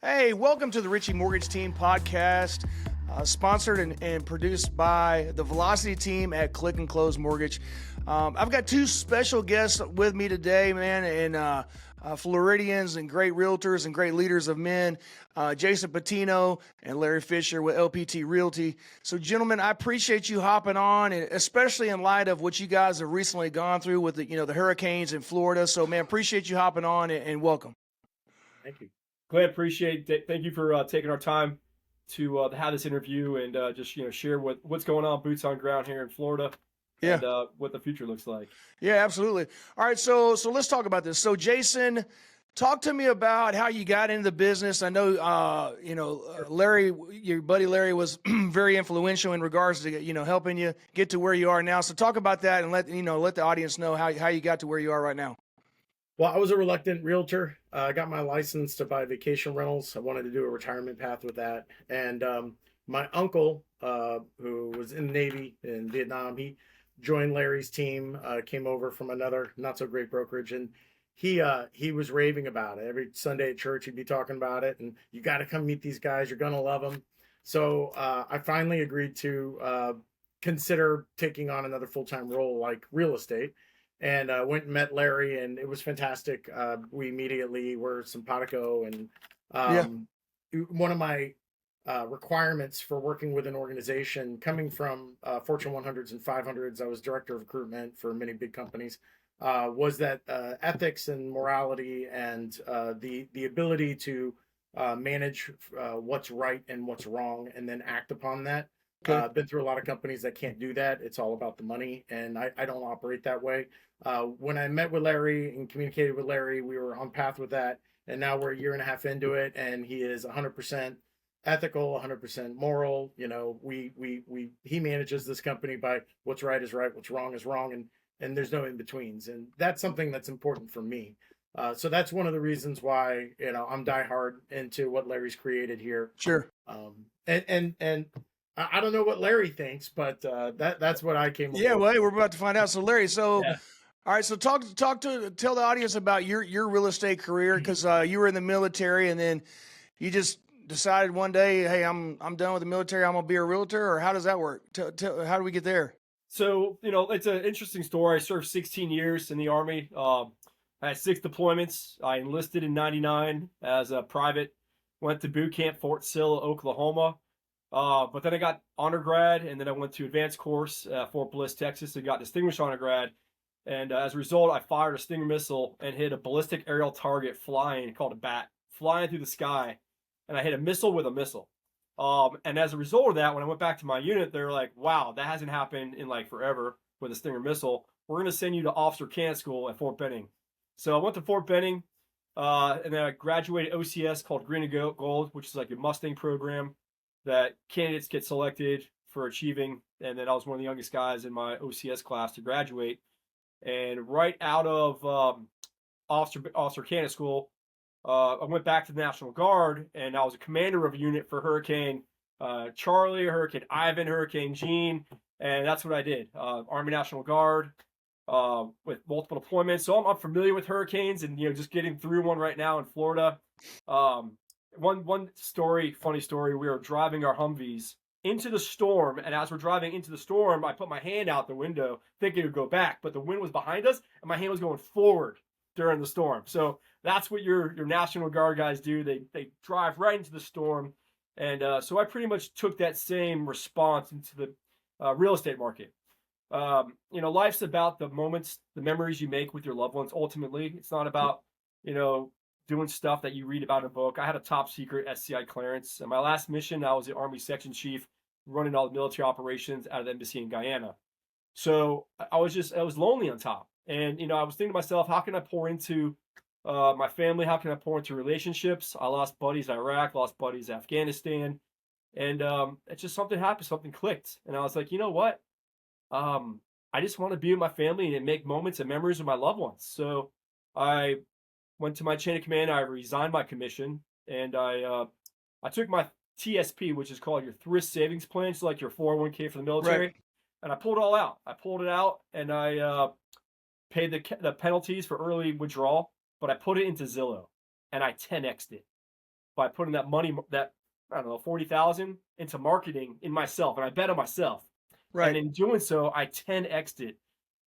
Hey, welcome to the Ritchie Mortgage Team podcast, sponsored and produced by the Velocity team at Click and Close Mortgage. I've got two special guests with me today, man, and Floridians and great realtors and great leaders of men, Jason Patino and Larry Fischer with LPT Realty. So, gentlemen, I appreciate you hopping on, and especially in light of what you guys have recently gone through with the hurricanes in Florida. So, man, appreciate you hopping on and welcome. Thank you. Glad, appreciate it. Thank you for taking our time to have this interview and just share what's going on, boots on ground here in Florida, and what the future looks like. Yeah, absolutely. All right, so let's talk about this. So, Jason, talk to me about how you got into the business. I know, Larry, your buddy Larry, was very influential in regards to helping you get to where you are now. So, talk about that and let the audience know how you got to where you are right now. Well, I was a reluctant realtor. I got my license to buy vacation rentals. I wanted to do a retirement path with that. And my uncle, who was in the Navy in Vietnam, he joined Larry's team, came over from another not so great brokerage. And he was raving about it. Every Sunday at church, he'd be talking about it. And you got to come meet these guys. You're going to love them. So I finally agreed to consider taking on another full-time role like real estate. And went and met Larry, and it was fantastic. We immediately were simpatico, and one of my requirements for working with an organization, coming from Fortune 100s and 500s, I was director of recruitment for many big companies, was that ethics and morality and the ability to manage what's right and what's wrong, and then act upon that. I've been through a lot of companies that can't do that. It's all about the money, and I don't operate that way. When I met with Larry and communicated with Larry, we were on path with that, and now we're a year and a half into it, and he is 100% ethical, 100% moral. He manages this company by what's right is right, what's wrong is wrong, and there's no in betweens, and that's something that's important for me. So that's one of the reasons why I'm diehard into what Larry's created here. Sure. And I don't know what Larry thinks, but that's what I came up with. Well, we're about to find out. So, Larry, all right, so tell the audience about your real estate career, because you were in the military, and then you just decided one day, hey, I'm done with the military, I'm gonna be a realtor, or how does that work? How do we get there? So it's an interesting story. I served 16 years in the Army. I had 6 deployments. I enlisted in '99 as a private. Went to boot camp Fort Sill, Oklahoma. But then I got honor grad, and then I went to advanced course at Fort Bliss, Texas, and got distinguished honor grad. And as a result, I fired a Stinger missile and hit a ballistic aerial target flying, called a bat, flying through the sky. And I hit a missile with a missile. And as a result of that, when I went back to my unit, they were like, wow, that hasn't happened in like forever with a Stinger missile. We're going to send you to officer candidate school at Fort Benning. So I went to Fort Benning, and then I graduated OCS, called Green and Gold, which is like a Mustang program that candidates get selected for achieving. And then I was one of the youngest guys in my OCS class to graduate. And right out of officer candidate school, I went back to the National Guard, and I was a commander of a unit for Hurricane Charlie, Hurricane Ivan, Hurricane Jean, and that's what I did. Army National Guard with multiple deployments. So I'm familiar with hurricanes, and just getting through one right now in Florida. One story, funny story, we were driving our Humvees into the storm, and as we're driving into the storm, I put my hand out the window thinking it would go back, but the wind was behind us, and my hand was going forward during the storm. So that's what your National Guard guys do. They drive right into the storm, and so I pretty much took that same response into the real estate market. Life's about the moments, the memories you make with your loved ones. Ultimately, it's not about doing stuff that you read about in a book. I had a top secret SCI clearance. And my last mission, I was the Army section chief running all the military operations out of the embassy in Guyana. So I was lonely on top. And, I was thinking to myself, how can I pour into my family? How can I pour into relationships? I lost buddies in Iraq, lost buddies in Afghanistan. And it just something happened, something clicked. And I was like, you know what? I just want to be with my family and make moments and memories with my loved ones. So I went to my chain of command. I resigned my commission, and I took my TSP, which is called your thrift savings plan. It's like your 401k for the military. Right. And I pulled it all out. I pulled it out, and I paid the penalties for early withdrawal, but I put it into Zillow, and I 10x'd it. by putting that money, that, I don't know, 40,000 into marketing in myself. And I bet on myself. Right. And in doing so, I 10x'd it.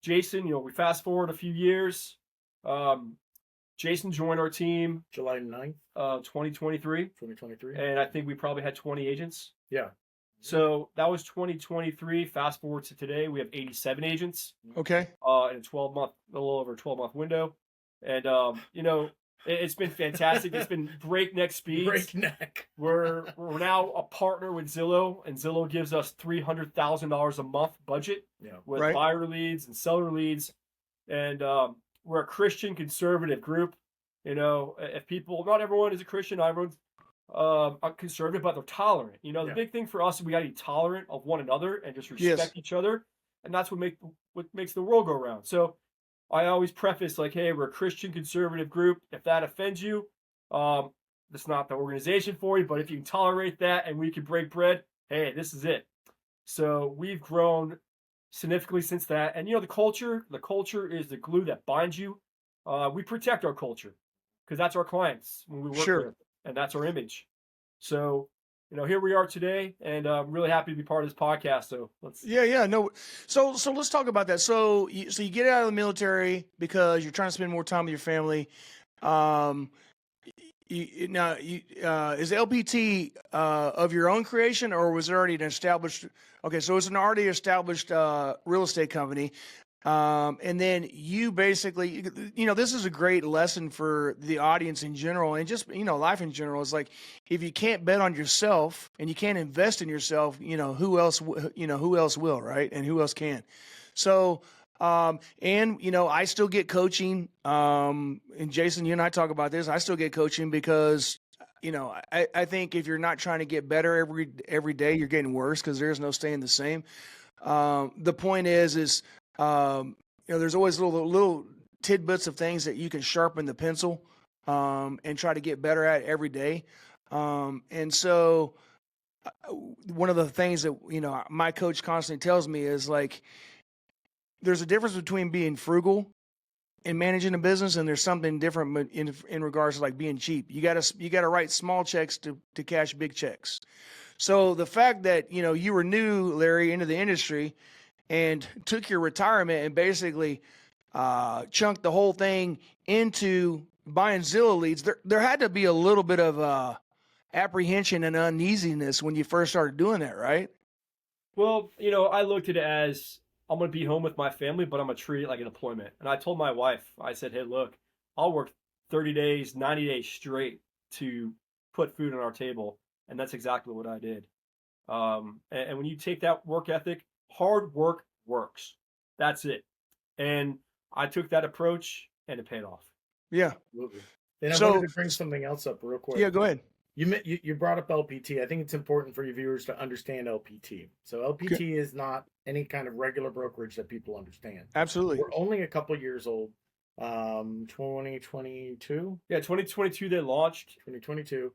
Jason, we fast forward a few years. Jason joined our team July 9th, 2023. 2023. And I think we probably had 20 agents. Yeah. So that was 2023. Fast forward to today, we have 87 agents. Okay. In a 12-month, a little over 12-month window. And, it's been fantastic. It's been breakneck speeds. Breakneck. We're now a partner with Zillow, and Zillow gives us $300,000 a month budget with buyer leads and seller leads. And we're a Christian conservative group. If people, not everyone is a Christian, everyone's conservative, but they're tolerant. The big thing for us is we got to be tolerant of one another and just respect each other. And that's what makes the world go around. So I always preface like, hey, we're a Christian conservative group. If that offends you, that's not the organization for you. But if you can tolerate that and we can break bread, hey, this is it. So we've grown significantly since that. And the culture is the glue that binds you. We protect our culture because that's our clients when we work with, and that's our image. So here we are today, and I'm really happy to be part of this podcast. So let's. No. So let's talk about that. So you get out of the military because you're trying to spend more time with your family. Is LPT of your own creation, or was it already an established? Okay, so it's an already established real estate company. And then you basically, this is a great lesson for the audience in general and just, life in general. It's like, if you can't bet on yourself and you can't invest in yourself, who else will, right? And who else can? So, I still get coaching. And Jason, you and I talk about this. I still get coaching because, I think if you're not trying to get better every day, you're getting worse because there's no staying the same. The point is, there's always little tidbits of things that you can sharpen the pencil and try to get better at every day. And so one of the things that, my coach constantly tells me is like, there's a difference between being frugal and managing a business, and there's something different in regards to like being cheap. You gotta write small checks to cash big checks. So the fact that, you were new, Larry, into the industry and took your retirement and basically chunked the whole thing into buying Zillow leads, there had to be a little bit of apprehension and uneasiness when you first started doing that, right? Well, I looked at it as, I'm going to be home with my family, but I'm going to treat it like an employment. And I told my wife, I said, hey, look, I'll work 30 days, 90 days straight to put food on our table. And that's exactly what I did. And when you take that work ethic, hard work works. That's it. And I took that approach and it paid off. Yeah. Absolutely. And I wanted to bring something else up real quick. Yeah, go ahead. You brought up LPT. I think it's important for your viewers to understand LPT. So LPT is not any kind of regular brokerage that people understand. Absolutely. We're only a couple years old. 2022. Yeah, 2022 they launched. 2022.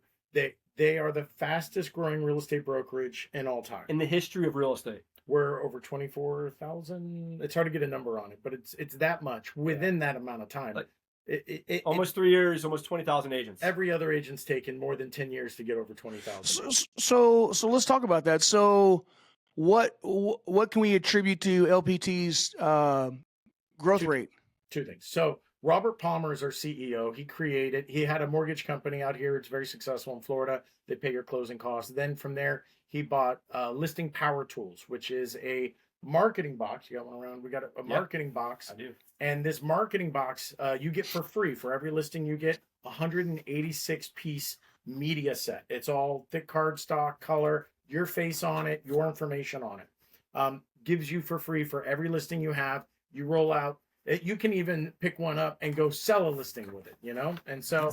They are the fastest growing real estate brokerage in all time. In the history of real estate. We're over 24,000. It's hard to get a number on it, but it's that much within that amount of time. Like, almost 3 years, almost 20,000 agents. Every other agent's taken more than 10 years to get over 20,000. So let's talk about that. So what can we attribute to LPT's growth rate? Two things. So Robert Palmer is our CEO. He had a mortgage company out here. It's very successful in Florida. They pay your closing costs. Then from there, he bought Listing Power Tools, which is a marketing box. You got one around? We got a marketing box. I do. And this marketing box, you get for free. For every listing, you get 186-piece media set. It's all thick cardstock, color, your face on it, your information on it. Gives you for free for every listing you have. You roll out. You can even pick one up and go sell a listing with it, And so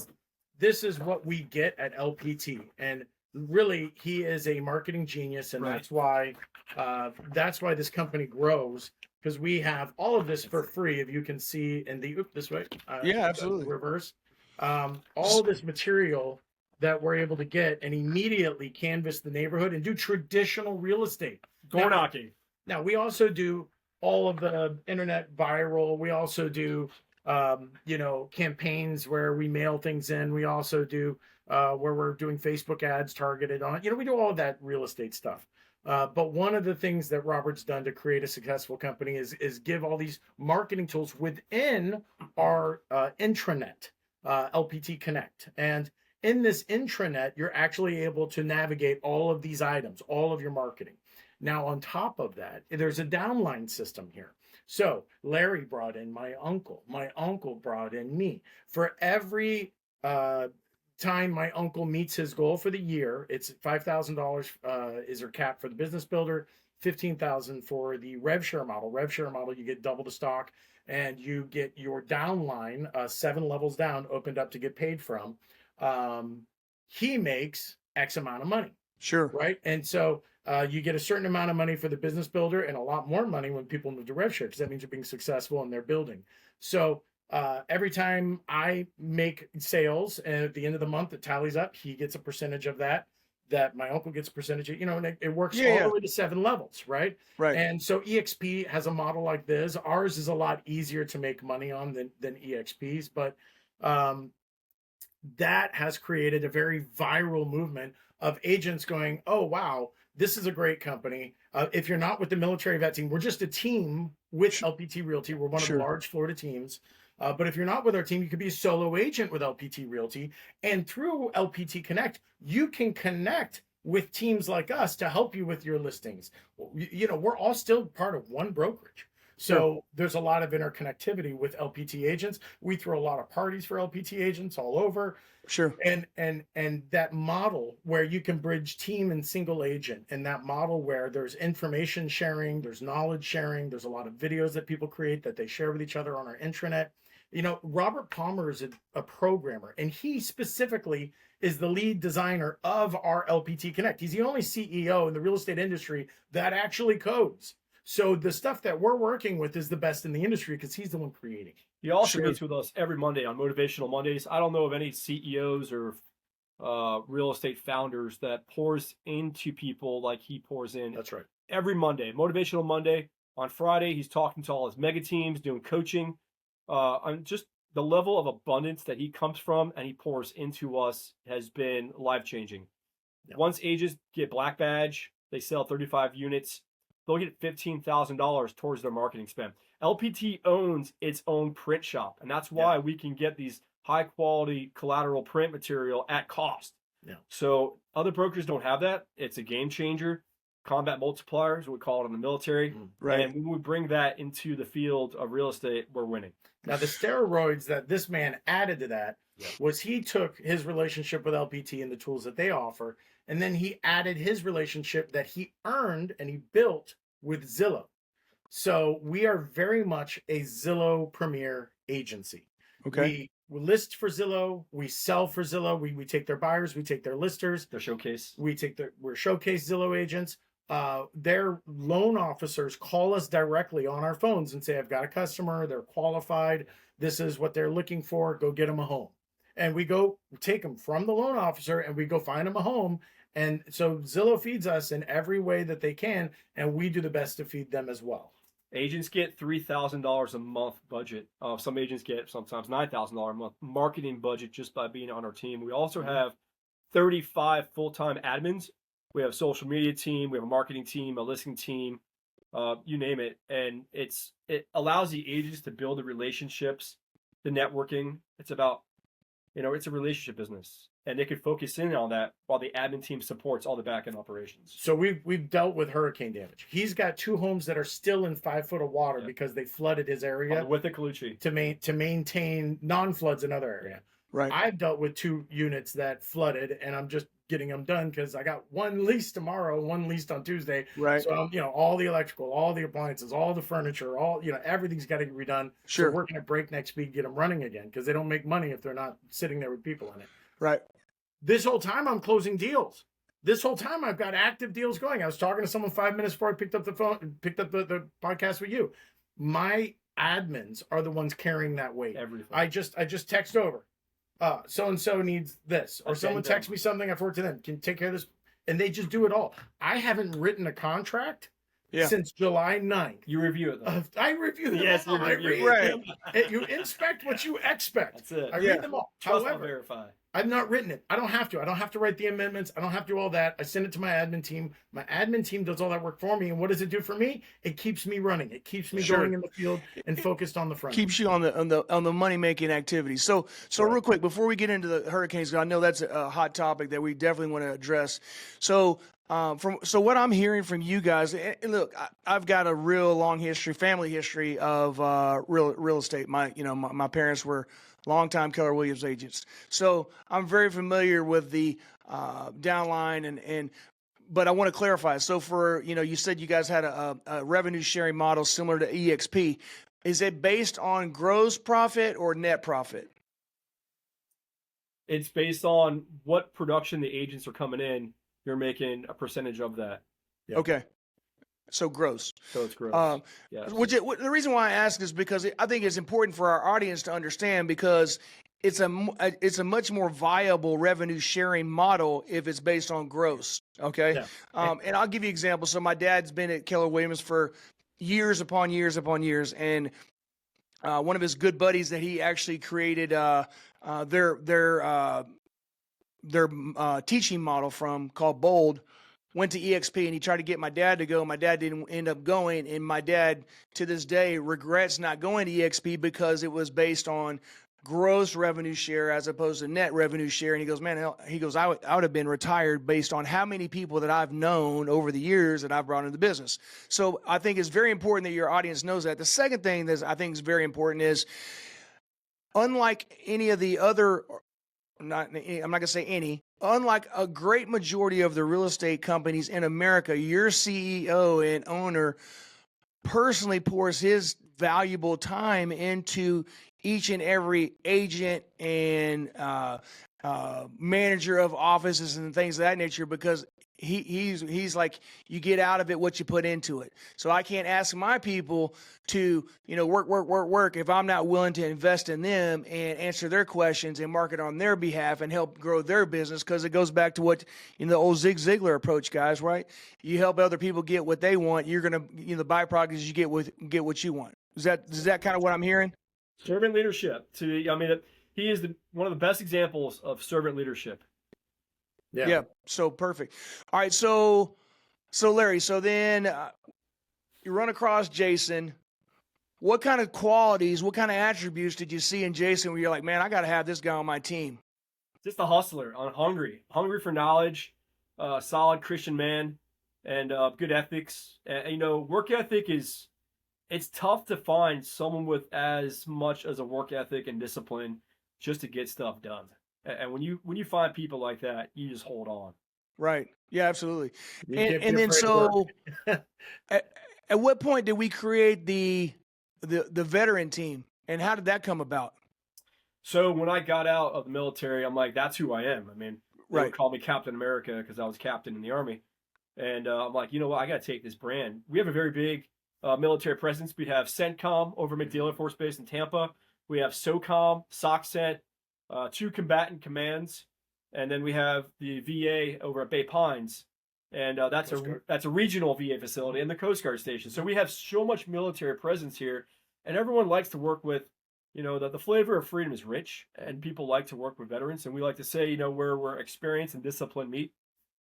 this is what we get at LPT. And really, he is a marketing genius, and that's why this company grows, because we have all of this for free. If you can see in the this way, absolutely, reverse, all this material that we're able to get and immediately canvas the neighborhood and do traditional real estate, door knocking. Now we also do all of the internet viral. We also do campaigns where we mail things in. We also do where we're doing Facebook ads targeted on, we do all of that real estate stuff. But one of the things that Robert's done to create a successful company is give all these marketing tools within our intranet, LPT Connect. And in this intranet, you're actually able to navigate all of these items, all of your marketing. Now, on top of that, there's a downline system here. So Larry brought in my uncle brought in me. For every time my uncle meets his goal for the year, it's $5,000 is her cap for the business builder, $15,000 for the rev share model. Rev share model, you get double the stock, and you get your downline 7 levels down opened up to get paid from. He makes X amount of money. Sure. Right. And so you get a certain amount of money for the business builder and a lot more money when people move to rev share, because that means you're being successful in their building. So every time I make sales and at the end of the month it tallies up, he gets a percentage of that my uncle gets a percentage of, and it works all the way to 7 levels. Right. Right. And so EXP has a model like this. Ours is a lot easier to make money on than EXP's, but that has created a very viral movement of agents going, oh, wow, this is a great company. If you're not with the military vet team, we're just a team with LPT Realty. We're one of the large Florida teams. But if you're not with our team, you could be a solo agent with LPT Realty. And through LPT Connect, you can connect with teams like us to help you with your listings. We're all still part of one brokerage. So there's a lot of interconnectivity with LPT agents. We throw a lot of parties for LPT agents all over. Sure. And that model where you can bridge team and single agent, and that model where there's information sharing, there's knowledge sharing, there's a lot of videos that people create that they share with each other on our intranet. Robert Palmer is a programmer, and he specifically is the lead designer of our LPT Connect. He's the only CEO in the real estate industry that actually codes. So the stuff that we're working with is the best in the industry because he's the one creating. He also meets with us every Monday on Motivational Mondays. I don't know of any CEOs or real estate founders that pours into people like he pours in. That's right. Every Monday, Motivational Monday. On Friday, he's talking to all his mega teams, doing coaching. On just the level of abundance that he comes from and he pours into us has been life-changing. Yeah. Once agents get Black Badge, they sell 35 units. They'll get $15,000 towards their marketing spend. LPT owns its own print shop, and that's why we can get these high-quality collateral print material at cost. Yeah. So other brokers don't have that. It's a game changer. Combat multiplier is what we call it in the military. Right. And when we bring that into the field of real estate, we're winning. Now, the steroids that this man added to that was he took his relationship with LPT and the tools that they offer, and then he added his relationship that he earned and he built with Zillow. So we are very much a Zillow premier agency. Okay. We list for Zillow, we sell for Zillow, we take their buyers, we take their listers. Their showcase. We're showcase Zillow agents. Their loan officers call us directly on our phones and say, I've got a customer, they're qualified, this is what they're looking for, go get them a home. And we go take them from the loan officer and we go find them a home. And so Zillow feeds us in every way that they can, and we do the best to feed them as well. Agents get $3,000 a month budget. Some agents get sometimes $9,000 a month marketing budget just by being on our team. We also have 35 full-time admins. We have a social media team, we have a marketing team, a listing team, you name it. And it allows the agents to build the relationships, the networking. It's about, it's a relationship business. And they could focus in on that while the admin team supports all the back-end operations. So we've dealt with hurricane damage. He's got 2 homes that are still in 5 foot of water because they flooded his area. With the Colucci. To maintain non-floods in other area. Right. I've dealt with 2 units that flooded, and I'm just getting them done because I got one leased tomorrow, one leased on Tuesday. Right. So all the electrical, all the appliances, all the furniture, everything's got to get redone. Sure. So we're working at breakneck speed, get them running again because they don't make money if they're not sitting there with people in it. Right. This whole time I'm closing deals. This whole time I've got active deals going. I was talking to someone 5 minutes before I picked up the phone and picked up the podcast with you. My admins are the ones carrying that weight. Everything. I just text over. So-and-so needs this. Or someone texts me something, I forward to them. Can take care of this. And they just do it all. I haven't written a contract Yeah. since July 9th. You review it though. I review them Yes, all. you I review read Right. them. You inspect what you expect. That's it. I Yeah. read them all. Trust but However, verify. I've not written it. I don't have to. I don't have to write the amendments. I don't have to do all that. I send it to my admin team. My admin team does all that work for me. And what does it do for me? It keeps me running. It keeps me Sure. going in the field and focused on the front. Keeps you on the money making activities. So Right. real quick before we get into the hurricanes, 'cause I know that's a hot topic that we definitely want to address. So what I'm hearing from you guys, and look, I've got a real long history, family history of real estate. My parents were longtime Keller Williams agents, so I'm very familiar with the downline but I want to clarify. So you said you guys had a revenue sharing model similar to EXP. Is it based on gross profit or net profit? It's based on what production the agents are coming in. You're making a percentage of that. Yep. Okay. So gross. So it's gross. Yes. Yes. The reason why I ask is because I think it's important for our audience to understand, because it's a much more viable revenue sharing model if it's based on gross. Okay. Yeah. And I'll give you an example. So my dad's been at Keller Williams for years upon years upon years, and one of his good buddies that he actually created their teaching model from, called Bold, went to EXP, and he tried to get my dad to go. My dad didn't end up going, and my dad to this day regrets not going to EXP because it was based on gross revenue share as opposed to net revenue share. And he goes, man, I would have been retired based on how many people that I've known over the years that I've brought into the business. So I think it's very important that your audience knows that. The second thing that I think is very important is, unlike any of the other, I'm not going to say any, unlike a great majority of the real estate companies in America, your CEO and owner personally pours his valuable time into each and every agent and manager of offices and things of that nature, because he's like, you get out of it what you put into it. So I can't ask my people to, work if I'm not willing to invest in them and answer their questions and market on their behalf and help grow their business. Because it goes back to what, the old Zig Ziglar approach, guys, right? You help other people get what they want. You're going to, the byproduct is you get what you want. Is that kind of what I'm hearing? Servant leadership. He is one of the best examples of servant leadership. Yeah. So perfect. All right. So Larry, so then you run across Jason. What kind of qualities, what kind of attributes did you see in Jason where you're like, man, I got to have this guy on my team? Just a hustler, hungry for knowledge, solid Christian man, and good ethics. And, work ethic it's tough to find someone with as much as a work ethic and discipline just to get stuff done. And when you find people like that, you just hold on. Right. Yeah, absolutely. And then so at what point did we create the veteran team, and how did that come about? So when I got out of the military, I'm like, that's who I am. I mean, they would call me Captain America because I was captain in the Army. And I'm like, you know what? I got to take this brand. We have a very big military presence. We have CENTCOM over MacDill Air Force Base in Tampa. We have SOCOM, SOCCENT, 2 combatant commands, and then we have the VA over at Bay Pines, and that's a regional VA facility, and the Coast Guard station. So we have so much military presence here, and everyone likes to work with, the flavor of freedom is rich, and people like to work with veterans, and we like to say, where experience and discipline meet,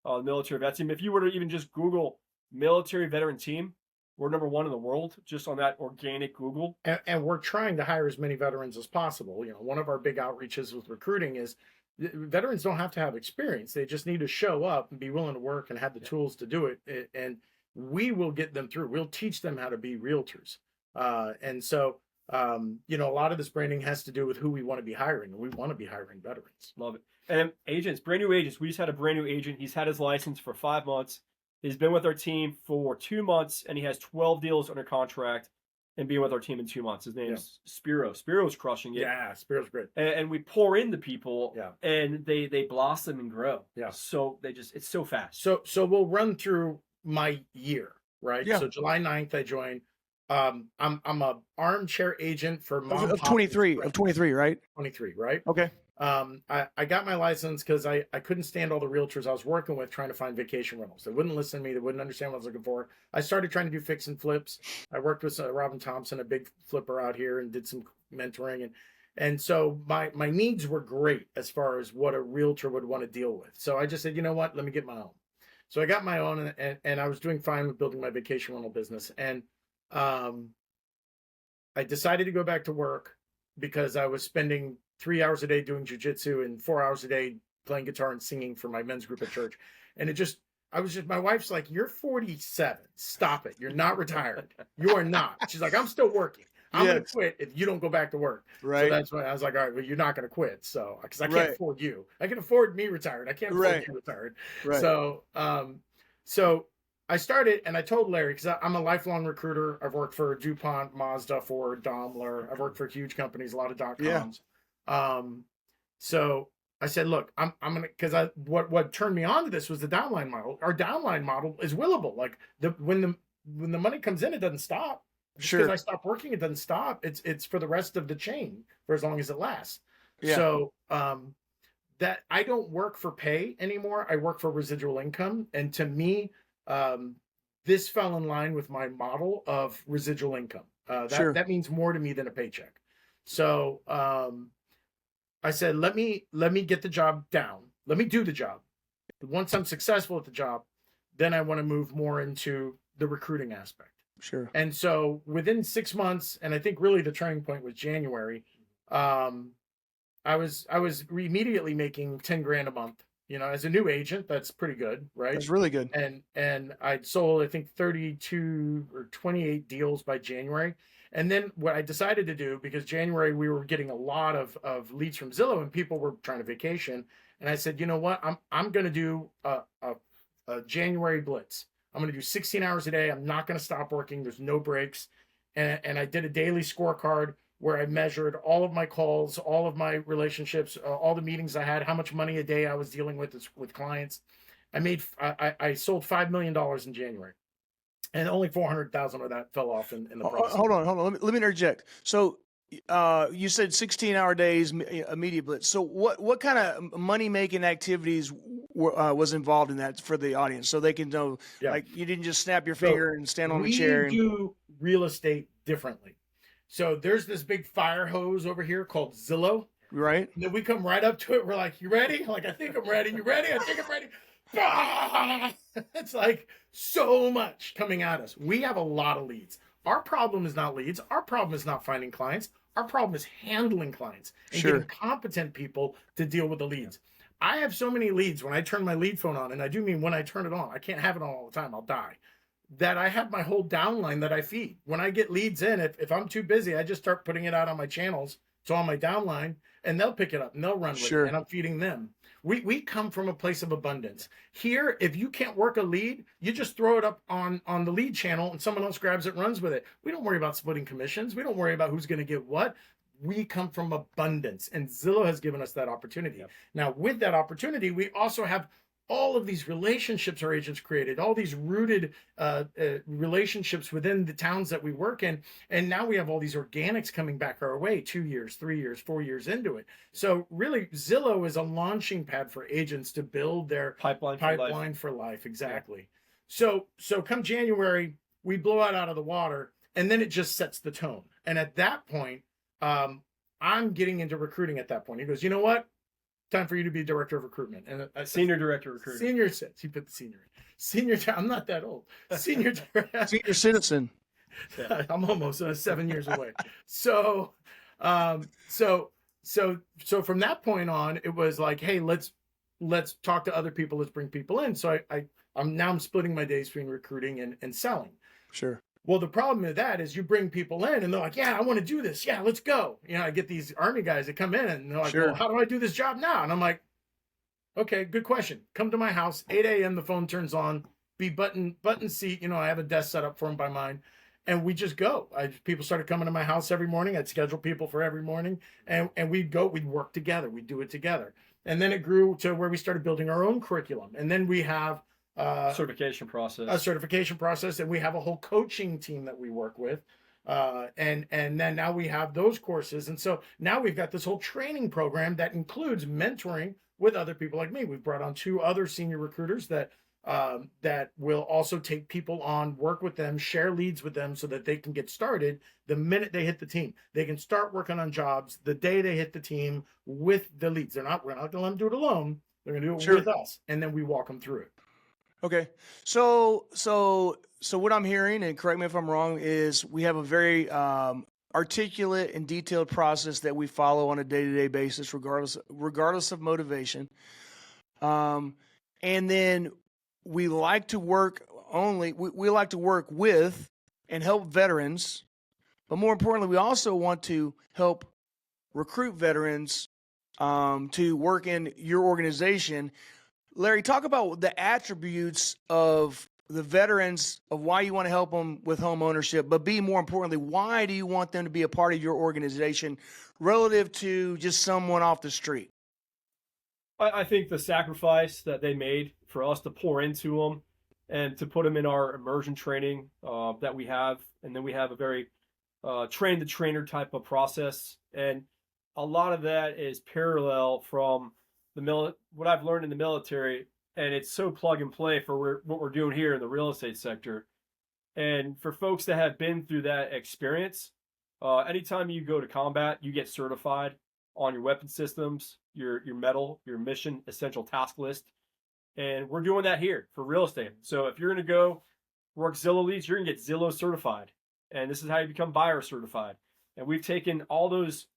the military vet team. If you were to even just Google military veteran team, we're number 1 in the world just on that organic Google. And we're trying to hire as many veterans as possible. One of our big outreaches with recruiting is veterans don't have to have experience. They just need to show up and be willing to work and have the tools to do it. And we will get them through. We'll teach them how to be realtors. And so, a lot of this branding has to do with who we want to be hiring. We want to be hiring veterans. Love it. And agents, brand new agents. We just had a brand new agent. He's had his license for 5 months. He's been with our team for 2 months, and he has 12 deals under contract and being with our team in 2 months. His name's Spiro. Spiro's crushing it. Yeah, Spiro's great. And we pour into people, and they blossom and grow. Yeah. So it's so fast. So we'll run through my year, right? Yeah. So July 9th, I joined. I'm a armchair agent for mom of 23, right? 23, right? Okay. I got my license because I couldn't stand all the realtors I was working with trying to find vacation rentals. They wouldn't listen to me. They wouldn't understand what I was looking for. I started trying to do fix and flips. I worked with Robin Thompson, a big flipper out here, and did some mentoring. And so my needs were great as far as what a realtor would want to deal with. So I just said, you know what, let me get my own. So I got my own, and I was doing fine with building my vacation rental business. And I decided to go back to work because I was spending 3 hours a day doing jujitsu and 4 hours a day playing guitar and singing for my men's group at church. And my wife's like, you're 47. Stop it. You're not retired. You are not. She's like, I'm still working. I'm going to quit if you don't go back to work. Right. So that's why I was like, all right, well, you're not going to quit. So, because I can't afford you. I can afford me retired. I can't afford you retired. Right. So I started, and I told Larry, because I'm a lifelong recruiter. I've worked for DuPont, Mazda, Ford, Daimler. I've worked for huge companies, a lot of .coms. Yeah. So I said, look, I'm gonna, because what turned me on to this was the downline model. Our downline model is willable. Like when the money comes in, it doesn't stop. Just because I stop working, it doesn't stop. It's for the rest of the chain for as long as it lasts. Yeah. So that I don't work for pay anymore. I work for residual income, and to me, this fell in line with my model of residual income. That means more to me than a paycheck. So I said, let me get the job down. Let me do the job. Once I'm successful at the job, then I want to move more into the recruiting aspect. Sure. And so within 6 months, and I think really the turning point was January, I was immediately making 10 grand a month. You know, as a new agent, that's pretty good, right? That's really good. And I'd sold, I think, 32 or 28 deals by January. And then what I decided to do, because January we were getting a lot of leads from Zillow and people were trying to vacation. And I said, you know what, I'm going to do a January blitz. I'm going to do 16 hours a day. I'm not going to stop working. There's no breaks. And I did a daily scorecard where I measured all of my calls, all of my relationships, all the meetings I had, how much money a day I was dealing with clients. I sold $5 million in January, and only 400,000 of that fell off in the process. Hold on. Let me interject. So you said 16-hour days, immediate blitz. So what kind of money-making activities was involved in that for the audience, so they can know, like, you didn't just snap your finger and stand on a chair? We do real estate differently. So there's this big fire hose over here called Zillow. Right. And then we come right up to it. We're like, you ready? Like, I think I'm ready. You ready? I think I'm ready. It's like so much coming at us. We have a lot of leads. Our problem is not leads. Our problem is not finding clients. Our problem is handling clients and getting competent people to deal with the leads. I have so many leads when I turn my lead phone on, and I do mean when I turn it on. I can't have it on all the time. I'll die. That I have my whole downline that I feed. When I get leads in, if I'm too busy, I just start putting it out on my channels. It's on my downline, and they'll pick it up and they'll run with it, and I'm feeding them. We come from a place of abundance. Here, if you can't work a lead, you just throw it up on the lead channel and someone else grabs it and runs with it. We don't worry about splitting commissions. We don't worry about who's going to get what. We come from abundance, and Zillow has given us that opportunity. Yep. Now, with that opportunity, we also have all of these relationships our agents created, all these rooted relationships within the towns that we work in. And now we have all these organics coming back our way 2 years, 3 years, 4 years into it. So really, Zillow is a launching pad for agents to build their pipeline for life. Exactly. Yeah. So come January, we blow it out of the water, and then it just sets the tone. And at that point, I'm getting into recruiting at that point. He goes, you know what? Time for you to be director of recruitment. And senior director of recruiting. Senior says, he put the senior in. Senior, I'm not that old. Senior citizen. I'm almost 7 years away. So from that point on, it was like, hey, let's talk to other people. Let's bring people in. So I'm splitting my days between recruiting and selling. Sure. Well, the problem with that is you bring people in and they're like, yeah, I want to do this. Yeah, let's go. You know, I get these Army guys that come in and they're like, well, how do I do this job now? And I'm like, okay, good question. Come to my house, 8 a.m. The phone turns on, be button seat. You know, I have a desk set up for them by mine. And we just go. People started coming to my house every morning. I'd schedule people for every morning. And we'd work together. We'd do it together. And then it grew to where we started building our own curriculum. And then we have a certification process, and we have a whole coaching team that we work with. And then now we have those courses, and so now we've got this whole training program that includes mentoring with other people like me. We've brought on 2 other senior recruiters that will also take people on, work with them, share leads with them so that they can get started the minute they hit the team. They can start working on jobs the day they hit the team with the leads. We're not going to let them do it alone. They're going to do it with us, and then we walk them through it. Okay. So what I'm hearing, and correct me if I'm wrong, is we have a very articulate and detailed process that we follow on a day-to-day basis, regardless of motivation. And then we like to work we like to work with and help veterans, but more importantly, we also want to help recruit veterans to work in your organization. Larry, talk about the attributes of the veterans, of why you want to help them with home ownership, but more importantly, why do you want them to be a part of your organization relative to just someone off the street? I think the sacrifice that they made for us to pour into them and to put them in our immersion training that we have, and then we have a very train-the-trainer type of process, and a lot of that is parallel from what I've learned in the military, and it's so plug and play for what we're doing here in the real estate sector. And for folks that have been through that experience, anytime you go to combat, you get certified on your weapon systems, your medal, your mission essential task list. And we're doing that here for real estate. So if you're going to go work Zillow leads, you're going to get Zillow certified. And this is how you become buyer certified. And we've taken all those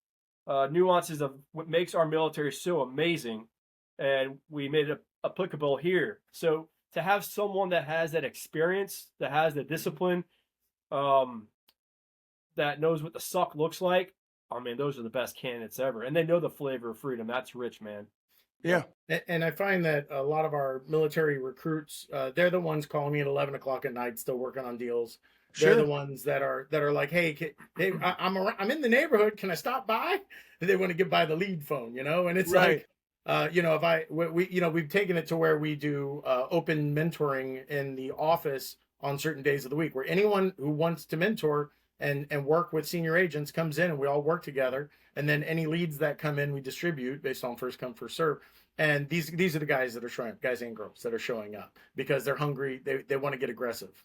nuances of what makes our military so amazing, and we made it applicable here. So to have someone that has that experience, that has the discipline, that knows what the suck looks like, I mean, those are the best candidates ever. And they know the flavor of freedom. That's rich, man. Yeah. And I find that a lot of our military recruits, they're the ones calling me at 11 o'clock at night, still working on deals. They're the ones that are like, hey, I'm in the neighborhood. Can I stop by? They want to get by the lead phone, and it's like, we've taken it to where we do open mentoring in the office on certain days of the week, where anyone who wants to mentor and work with senior agents comes in, and we all work together. And then any leads that come in, we distribute based on first come, first serve. And these are the guys that are showing up, guys and girls that are showing up because they're hungry. They want to get aggressive.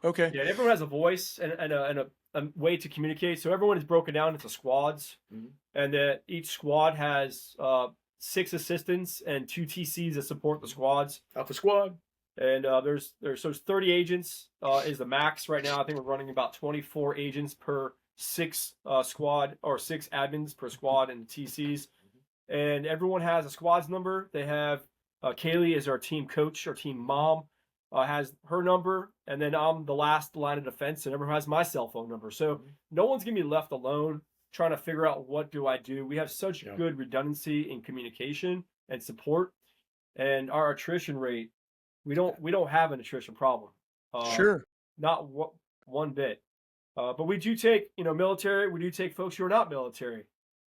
Okay. Yeah, everyone has a voice and a way to communicate. So everyone is broken down into squads, and that each squad has 6 assistants and 2 TCs that support the squads. Alpha squad. And there's 30 agents is the max right now. I think we're running about 24 agents per 6 squad, or 6 admins per squad and TCs. And everyone has a squad's number. They have Kaylee is our team coach, our team mom. Has her number, and then I'm the last line of defense, and everyone has my cell phone number. So no one's gonna be left alone trying to figure out what do I do. We have such good redundancy in communication and support, and our attrition rate, we don't have an attrition problem. Not one bit. But we do take military. We do take folks who are not military.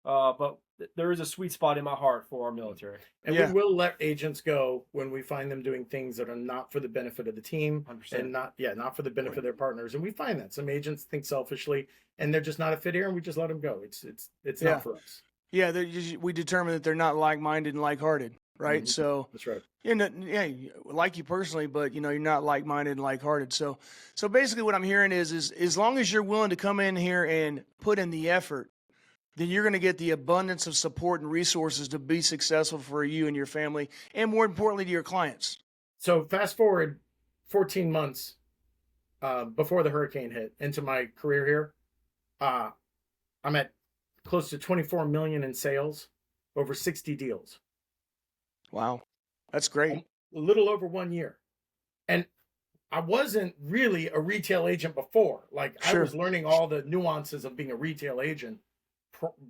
But there is a sweet spot in my heart for our military. And we will let agents go when we find them doing things that are not for the benefit of the team 100%. and not for the benefit of their partners. And we find that some agents think selfishly and they're just not a fit here, and we just let them go. It's not for us. Yeah, we determine that they're not like-minded and like-hearted, right? Mm-hmm. So that's right. Like you personally, but you're not like-minded and like-hearted. So basically, what I'm hearing is as long as you're willing to come in here and put in the effort, then you're going to get the abundance of support and resources to be successful for you and your family, and more importantly, to your clients. So fast forward 14 months before the hurricane hit into my career here, I'm at close to 24 million in sales, over 60 deals. Wow, that's great. A little over 1 year. And I wasn't really a retail agent before. I was learning all the nuances of being a retail agent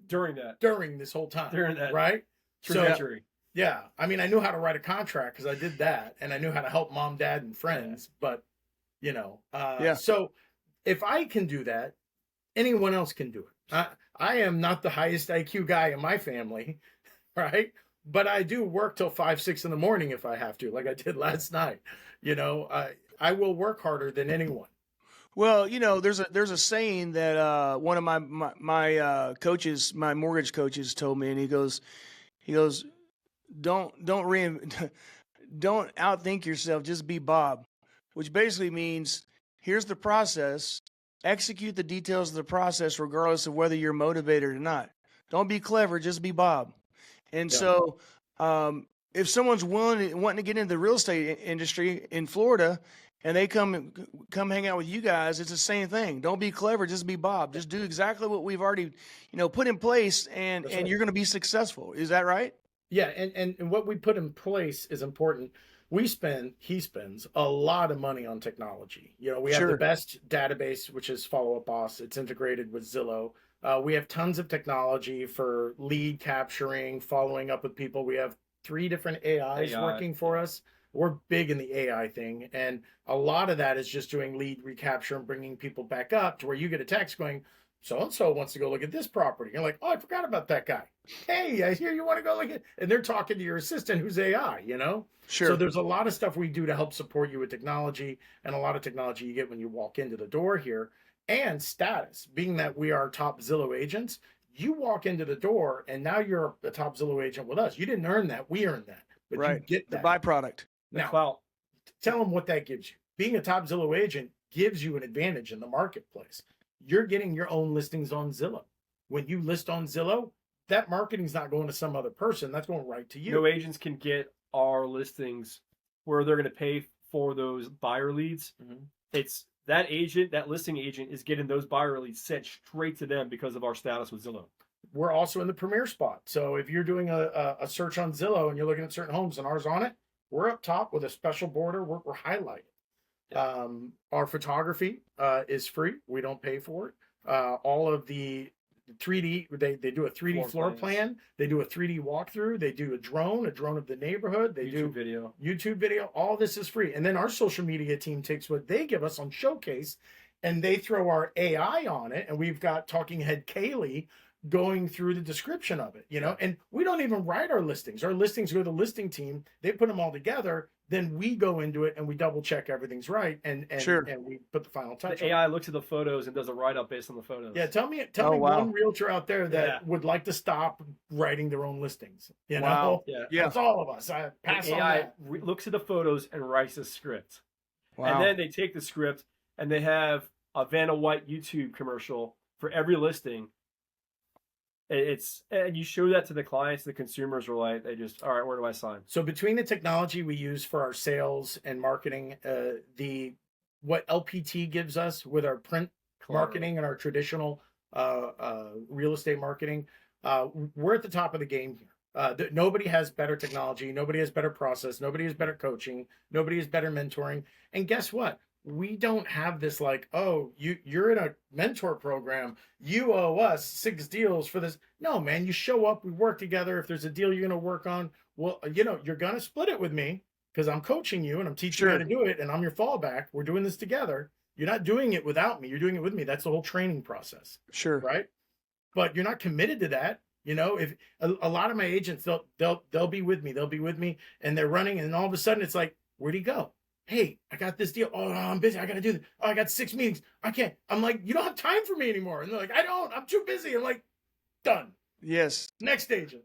during this whole time, right? Trajectory. So, I mean, I knew how to write a contract because I did that, and I knew how to help mom, dad, and friends. But so if I can do that, anyone else can do it. I am not the highest IQ guy in my family, right? But I do work till 5, 6 in the morning if I have to, like I did last night. I will work harder than anyone. Well, there's a saying that one of my coaches, my mortgage coaches, told me, and he goes, don't don't outthink yourself. Just be Bob, which basically means here's the process. Execute the details of the process, regardless of whether you're motivated or not. Don't be clever. Just be Bob. And Yeah. so, if someone's wanting to get into the real estate industry in Florida, and they come hang out with you guys, it's the same thing. Don't be clever, just be Bob. Just do exactly what we've already, put in place, and That's right. you're going to be successful. Is that right? Yeah, and what we put in place is important. He spends a lot of money on technology. We have the Sure. best database, which is Follow Up Boss. It's integrated with Zillow. We have tons of technology for lead capturing, following up with people. We have 3 different AIs AI. working for us. We're big in the AI thing, and a lot of that is just doing lead recapture and bringing people back up to where you get a text going, so and so wants to go look at this property. You're like, oh, I forgot about that guy. Hey, I hear you want to go look at, and they're talking to your assistant who's AI. Sure. So there's a lot of stuff we do to help support you with technology, and a lot of technology you get when you walk into the door here. And status, being that we are top Zillow agents, you walk into the door and now you're a top Zillow agent with us. You didn't earn that, we earned that, but Right. you get The that. byproduct. Now, Well, tell them what that gives you. Being a top Zillow agent gives you an advantage in the marketplace. You're getting your own listings on Zillow. When you list on Zillow, that marketing's not going to some other person. That's going right to you. no agents can get our listings where they're going to pay for those buyer leads. Mhm. It's that agent, that listing agent is getting those buyer leads sent straight to them because of our status with Zillow. We're also in the premier spot. So if you're doing a search on Zillow and you're looking at certain homes and ours on it, we're up top with a special border. We're highlighted. Our photography is free. We don't pay for it. All of the 3D, they do a 3D floor plan. They do a 3D walkthrough. They do a drone of the neighborhood. They do YouTube video. All this is free. And then our social media team takes what they give us on Showcase and they throw our AI on it. And we've got talking head Kaylee going through the description of it, and we don't even write our listings. Our listings go to the listing team. They put them all together. Then we go into it and we double check everything's right. And Sure. and we put the final touch. The AI looks at the photos and does a write-up based on the photos. Yeah. Tell me Oh, wow. one realtor out there that Yeah. would like to stop writing their own listings. Wow. Yeah. That's all of us. I pass The on AI that. looks at the photos and writes a script. Wow. And then they take the script and they have a Vanna White YouTube commercial for every listing. And you show that to the clients, the consumers are like, all right, where do I sign? So between the technology we use for our sales and marketing, what LPT gives us with our print marketing and our traditional real estate marketing, we're at the top of the game here. Nobody has better technology. Nobody has better process. Nobody has better coaching. Nobody has better mentoring. And guess what? We don't have this like, oh, you're in a mentor program. You owe us 6 deals for this. No, man, you show up. We work together. If there's a deal you're going to work on, well, you're going to split it with me because I'm coaching you and I'm teaching you how to do it. And I'm your fallback. We're doing this together. You're not doing it without me. You're doing it with me. That's the whole training process. Sure. Right. But you're not committed to that. If a lot of my agents, they'll be with me. They'll be with me and they're running. And all of a sudden it's like, where'd he go? Hey, I got this deal. Oh, no, I'm busy. I got to do this. Oh, I got 6 meetings. I can't. I'm like, you don't have time for me anymore. And they're like, I don't. I'm too busy. I'm like, done. Yes. Next agent.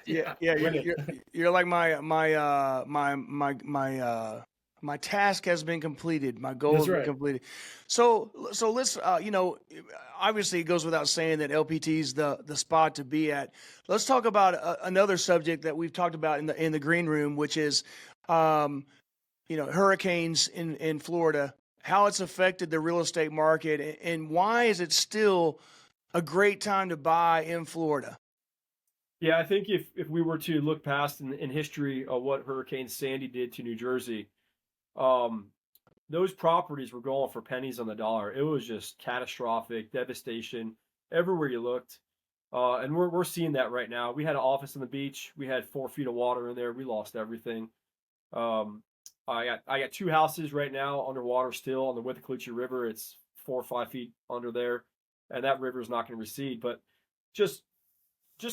Yeah. You're like my task has been completed. My goal has been completed. So let's obviously it goes without saying that LPT is the spot to be at. Let's talk about another subject that we've talked about in the green room, which is hurricanes in Florida, how it's affected the real estate market, and why is it still a great time to buy in Florida? Yeah, I think if we were to look past in history of what Hurricane Sandy did to New Jersey, those properties were going for pennies on the dollar. It was just catastrophic devastation everywhere you looked. And we're seeing that right now. We had an office on the beach. We had 4 feet of water in there. We lost everything. I got 2 houses right now underwater still on the Withlacoochee River. It's 4 or 5 feet under there, and that river is not going to recede. But just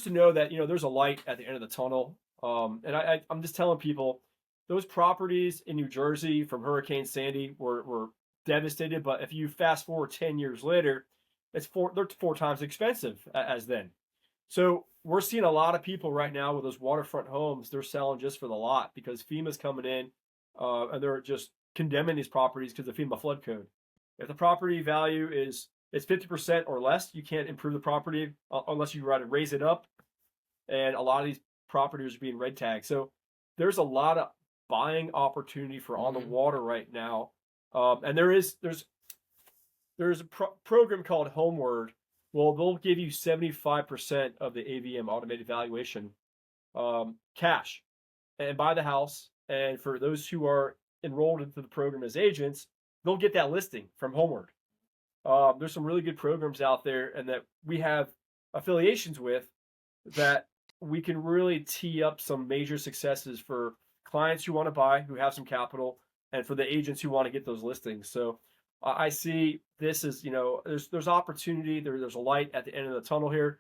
to know that there's a light at the end of the tunnel. And I'm just telling people those properties in New Jersey from Hurricane Sandy were devastated. But if you fast forward 10 years later, they're 4 times expensive as then. So we're seeing a lot of people right now with those waterfront homes. They're selling just for the lot because FEMA's coming in and they're just condemning these properties because of FEMA flood code. If the property value is 50% or less, you can't improve the property unless you raise it up. And a lot of these properties are being red tagged. So there's a lot of buying opportunity for on the water right now. And there's a program called Homeward. Well, they'll give you 75% of the AVM, automated valuation, cash, and buy the house. And for those who are enrolled into the program as agents, they'll get that listing from Homeward. There's some really good programs out there, and that we have affiliations with that we can really tee up some major successes for clients who want to buy, who have some capital, and for the agents who want to get those listings. So I see this as, there's opportunity. There's a light at the end of the tunnel here.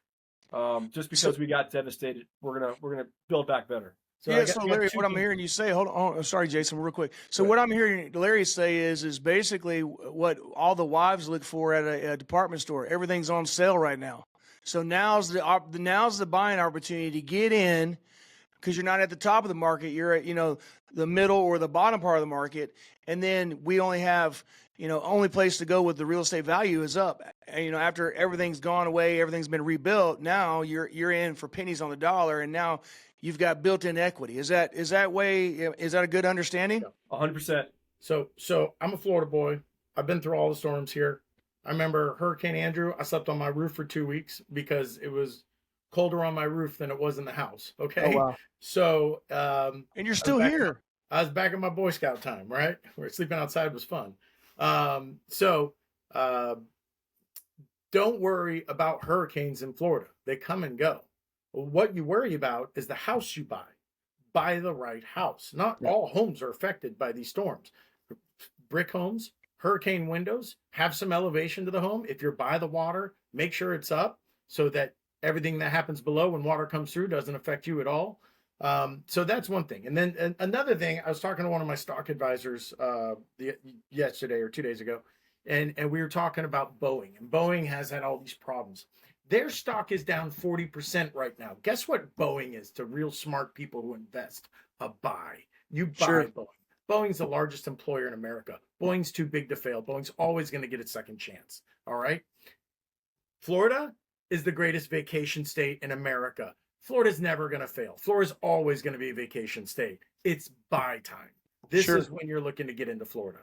Just because we got devastated, we're gonna build back better. So Larry, what I'm hearing you say, hold on, sorry, Jason, real quick. So what I'm hearing Larry say is basically what all the wives look for at a department store. Everything's on sale right now. So now's the buying opportunity to get in, because you're not at the top of the market. You're at, the middle or the bottom part of the market. And then we only have, only place to go with the real estate value is up. And, after everything's gone away, everything's been rebuilt. Now you're in for pennies on the dollar. And now you've got built-in equity. Is that a good understanding? 100%. So I'm a Florida boy. I've been through all the storms here. I remember Hurricane Andrew. I slept on my roof for 2 weeks because it was colder on my roof than it was in the house. Okay. Oh, wow. So, and you're still here. I was back in my Boy Scout time, right? Where sleeping outside was fun. Don't worry about hurricanes in Florida. They come and go. What you worry about is the house you buy. Buy the right house. Not all homes are affected by these storms. Brick homes, hurricane windows, have some elevation to the home. If you're by the water, make sure it's up so that everything that happens below when water comes through doesn't affect you at all. So that's one thing. And then another thing, I was talking to one of my stock advisors yesterday or 2 days ago, and we were talking about Boeing. And Boeing has had all these problems. Their stock is down 40% right now. Guess what Boeing is to real smart people who invest? A buy. You buy Boeing. Boeing's the largest employer in America. Boeing's too big to fail. Boeing's always going to get its second chance. All right. Florida is the greatest vacation state in America. Florida's never going to fail. Florida's always going to be a vacation state. It's buy time. This is when you're looking to get into Florida.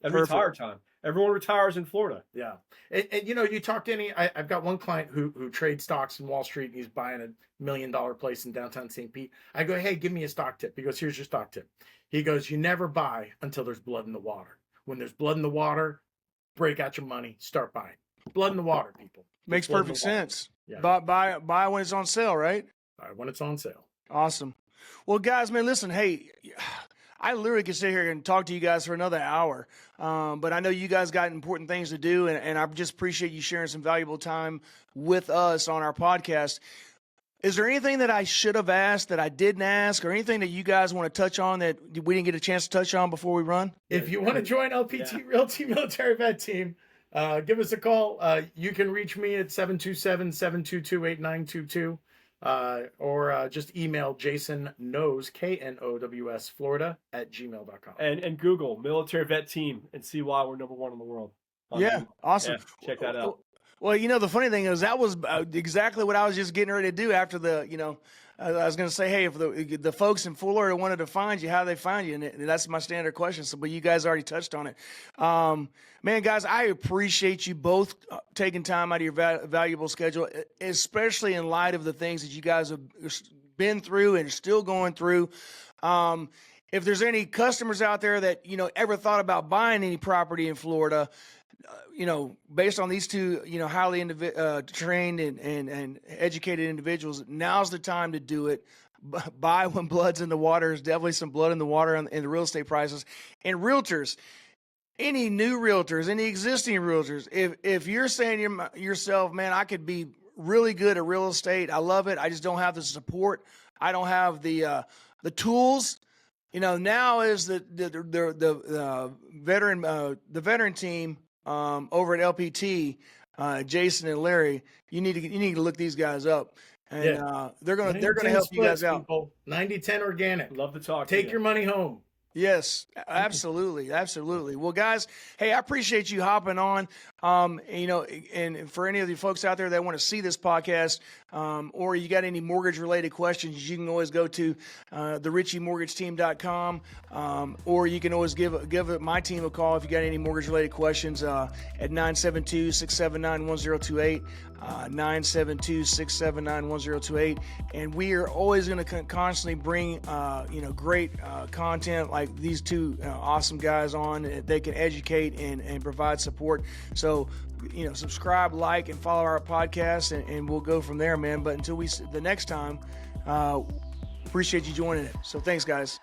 And retire time. Everyone retires in Florida. Yeah. And you talk to I've got one client who trades stocks in Wall Street, and he's buying $1 million place in downtown St. Pete. I go, hey, give me a stock tip. He goes, here's your stock tip. He goes, you never buy until there's blood in the water. When there's blood in the water, break out your money, start buying. Blood in the water, people. Makes perfect sense. Yeah. Buy when it's on sale, right? Buy when it's on sale. Awesome. Well, guys, man, listen, hey, I literally could sit here and talk to you guys for another hour, but I know you guys got important things to do, and I just appreciate you sharing some valuable time with us on our podcast. Is there anything that I should have asked that I didn't ask, or anything that you guys want to touch on that we didn't get a chance to touch on before we run? If you want to join LPT Realty Military Vet Team, give us a call. You can reach me at 727-722-8922. Or just email Jason Knows, KNOWS, Florida @gmail.com. And Google Military Vet Team and see why we're #1 in the world. Awesome. Yeah, check that out. Well, the funny thing is that was exactly what I was just getting ready to do after I was going to say, hey, if the folks in Florida wanted to find you, how do they find you? And that's my standard question. So, but you guys already touched on it. Man, guys, I appreciate you both taking time out of your valuable schedule, especially in light of the things that you guys have been through and are still going through. If there's any customers out there that, ever thought about buying any property in Florida, based on these two, highly trained and educated individuals, now's the time to do it. Buy when blood's in the water. There's definitely some blood in the water in the real estate prices. And realtors, any new realtors, any existing realtors, if you're saying to yourself, man, I could be really good at real estate. I love it. I just don't have the support. I don't have the tools. Now is the veteran team over at LPT, Jason and Larry. You need to look these guys up, and they're gonna help you guys out. 90-10 organic. Love to talk. Take your money home. Yes, absolutely. Absolutely. Well, guys, hey, I appreciate you hopping on. And for any of you folks out there that want to see this podcast, or you got any mortgage related questions, you can always go to therichiemortgageteam.com, or you can always give my team a call if you got any mortgage related questions at 972-679-1028. 972-679-1028, and we are always going to constantly bring great content like these two awesome guys on. They can educate and provide support. So subscribe, like, and follow our podcast, and we'll go from there, man. But until the next time, appreciate you joining it. So thanks, guys.